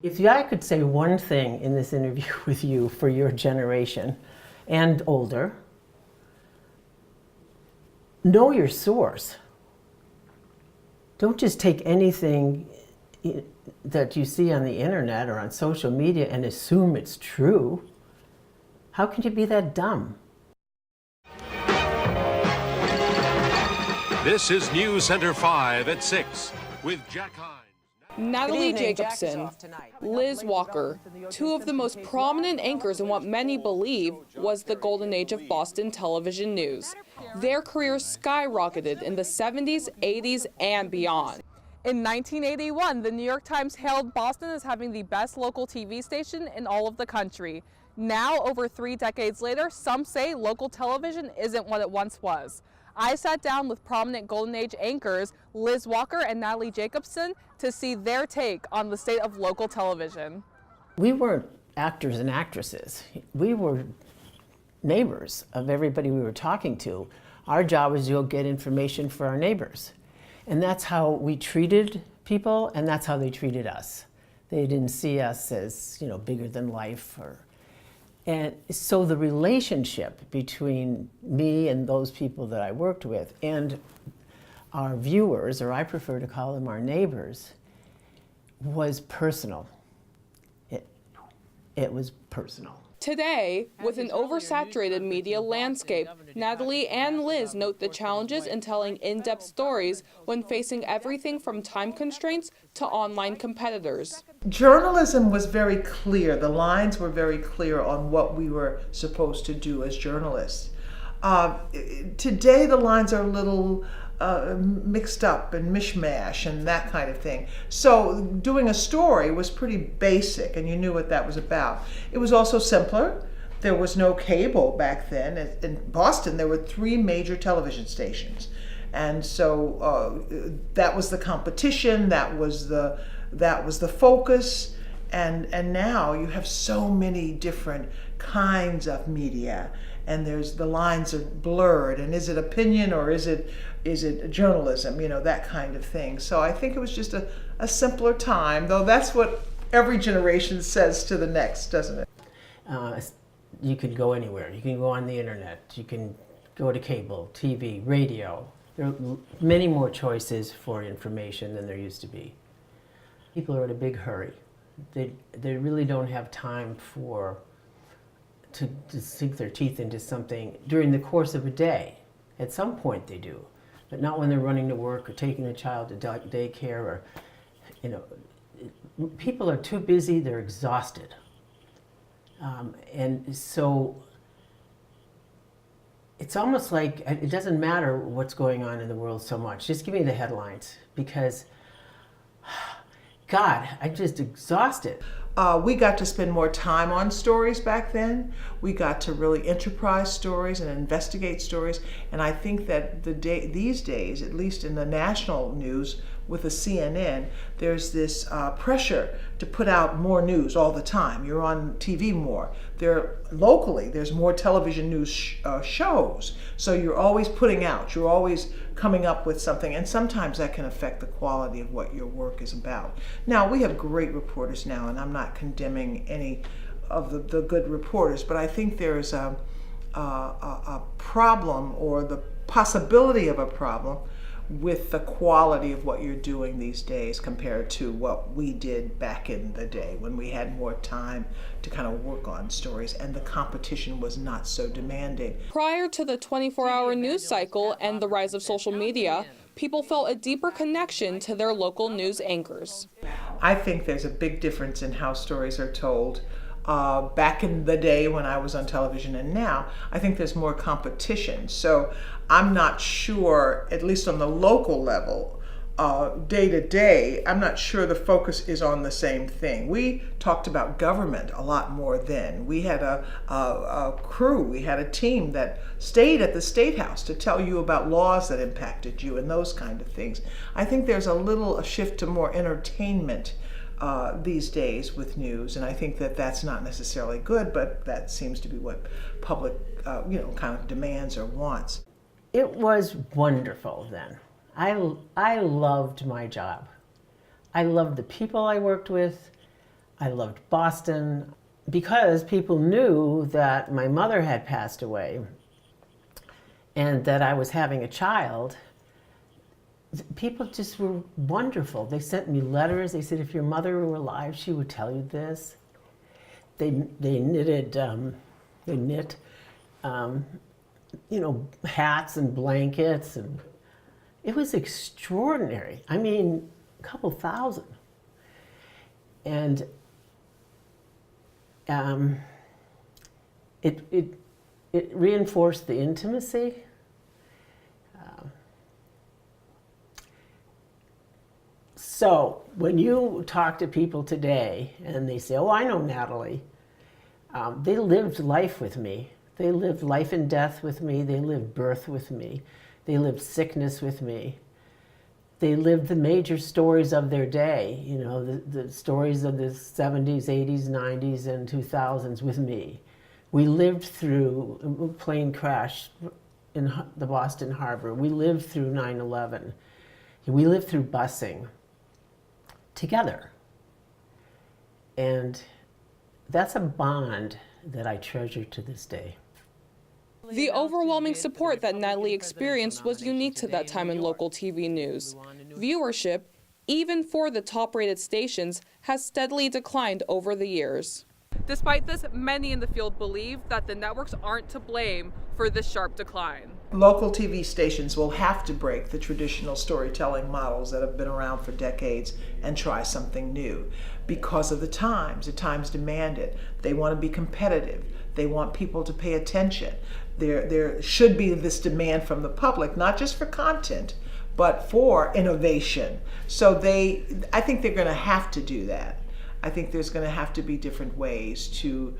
If I could say one thing in this interview with you for your generation and older, know your source. Don't just take anything that you see on the internet or on social media and assume it's true. How can you be that dumb? This is News Center 5 at 6 with Jack Hines. Natalie Jacobson, Liz Walker, two of the most prominent anchors in what many believe was the golden age of Boston television news. Their careers skyrocketed in the 70s, 80s, and beyond. In 1981, the New York Times hailed Boston as having the best local TV station in all of the country. Now, over 3 decades later, some say local television isn't what it once was. I sat down with prominent Golden Age anchors Liz Walker and Natalie Jacobson to see their take on the state of local television. We weren't actors and actresses. We were neighbors of everybody we were talking to. Our job was to go get information for our neighbors. And that's how we treated people, and that's how they treated us. They didn't see us as, bigger than life. And so the relationship between me and those people that I worked with and our viewers, or I prefer to call them our neighbors, was personal. It was personal. Today, with an oversaturated media landscape, Natalie and Liz note the challenges in telling in-depth stories when facing everything from time constraints to online competitors. Journalism was very clear. The lines were very clear on what we were supposed to do as journalists. Today, the lines are a little mixed up and mishmash and that kind of thing. So doing a story was pretty basic and you knew what that was about. It was also simpler. There was no cable back then. In Boston, there were 3 major television stations. And so that was the competition, that was the focus. And now you have so many different kinds of media, and the lines are blurred, and is it opinion or is it journalism, that kind of thing. So I think it was just a simpler time, though that's what every generation says to the next, doesn't it? You could go anywhere. You can go on the internet. You can go to cable, TV, radio. There are many more choices for information than there used to be. People are in a big hurry. They really don't have time to sink their teeth into something during the course of a day. At some point they do, but not when they're running to work or taking a child to daycare or, people are too busy, they're exhausted. And so it's almost like it doesn't matter what's going on in the world so much. Just give me the headlines, because God, I'm just exhausted. We got to spend more time on stories back then. We got to really enterprise stories and investigate stories. And I think that these days, at least in the national news with the CNN, there's this pressure to put out more news all the time. You're on TV more. Locally, there's more television news shows. So you're always putting out. You're always coming up with something. And sometimes that can affect the quality of what your work is about. Now, we have great reporters now, and I'm not condemning any of the good reporters, but I think there's a problem, or the possibility of a problem, with the quality of what you're doing these days compared to what we did back in the day when we had more time to kind of work on stories and the competition was not so demanding. Prior to the 24-hour news cycle and the rise of social media, people felt a deeper connection to their local news anchors. I think there's a big difference in how stories are told. Back in the day when I was on television and now, I think there's more competition. So I'm not sure, at least on the local level, day to day, I'm not sure the focus is on the same thing. We talked about government a lot more then. We had a crew, we had a team that stayed at the State House to tell you about laws that impacted you and those kind of things. I think there's a shift to more entertainment these days with news, and I think that that's not necessarily good, but that seems to be what public, kind of demands or wants. It was wonderful then. I loved my job. I loved the people I worked with. I loved Boston. Because people knew that my mother had passed away and that I was having a child, people just were wonderful. They sent me letters. They said, if your mother were alive, she would tell you this. They knit, you know, hats and blankets, and it was extraordinary. I mean, a couple thousand. And it reinforced the intimacy. So when you talk to people today and they say, oh, I know Natalie, they lived life with me. They lived life and death with me. They lived birth with me. They lived sickness with me. They lived the major stories of their day, you know, the stories of the 70s, 80s, 90s, and 2000s with me. We lived through a plane crash in the Boston Harbor. We lived through 9/11. We lived through busing together. And that's a bond that I treasure to this day. The overwhelming support that Natalie experienced was unique to that time in local TV news. Viewership, even for the top-rated stations, has steadily declined over the years. Despite this, many in the field believe that the networks aren't to blame for this sharp decline. Local TV stations will have to break the traditional storytelling models that have been around for decades and try something new because of the times. The times demand it. They want to be competitive. They want people to pay attention. There should be this demand from the public, not just for content, but for innovation. So I think they're going to have to do that. I think there's going to have to be different ways to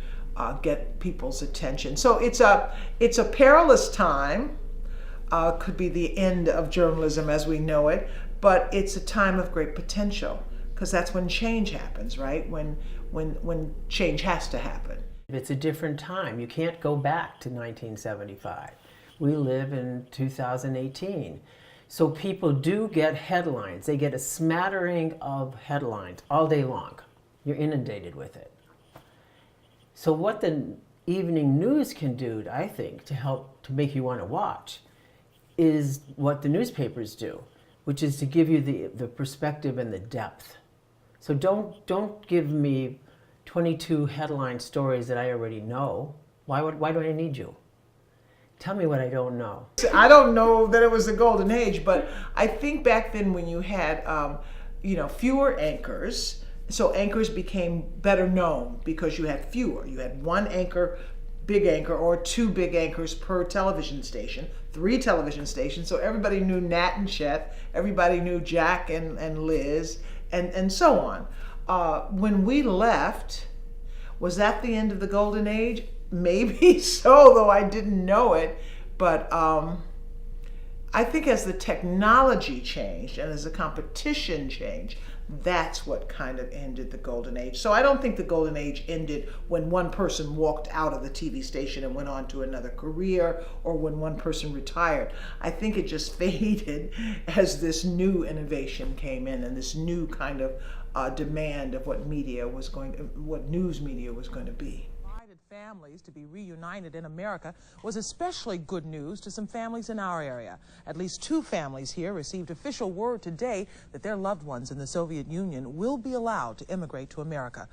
get people's attention. So it's a perilous time. Could be the end of journalism as we know it, but it's a time of great potential because that's when change happens, right? When change has to happen. It's a different time. You can't go back to 1975. We live in 2018. So people do get headlines. They get a smattering of headlines all day long. You're inundated with it. So what the evening news can do, I think, to help to make you want to watch is what the newspapers do, which is to give you the perspective and the depth. So don't give me 22 headline stories that I already know. Why do I need you? Tell me what I don't know. I don't know that it was the golden age, but I think back then when you had fewer anchors, so anchors became better known because you had fewer. You had one anchor, big anchor, or two big anchors per television station, 3 television stations. So everybody knew Nat and Chet, everybody knew Jack and Liz, and so on. When we left, was that the end of the golden age? Maybe so, though I didn't know it. But I think as the technology changed and as the competition changed, that's what kind of ended the golden age. So I don't think the golden age ended when one person walked out of the TV station and went on to another career, or when one person retired. I think it just faded as this new innovation came in and this new kind of demand of what news media was going to be. Families to be reunited in America was especially good news to some families in our area. At least 2 families here received official word today that their loved ones in the Soviet Union will be allowed to immigrate to America.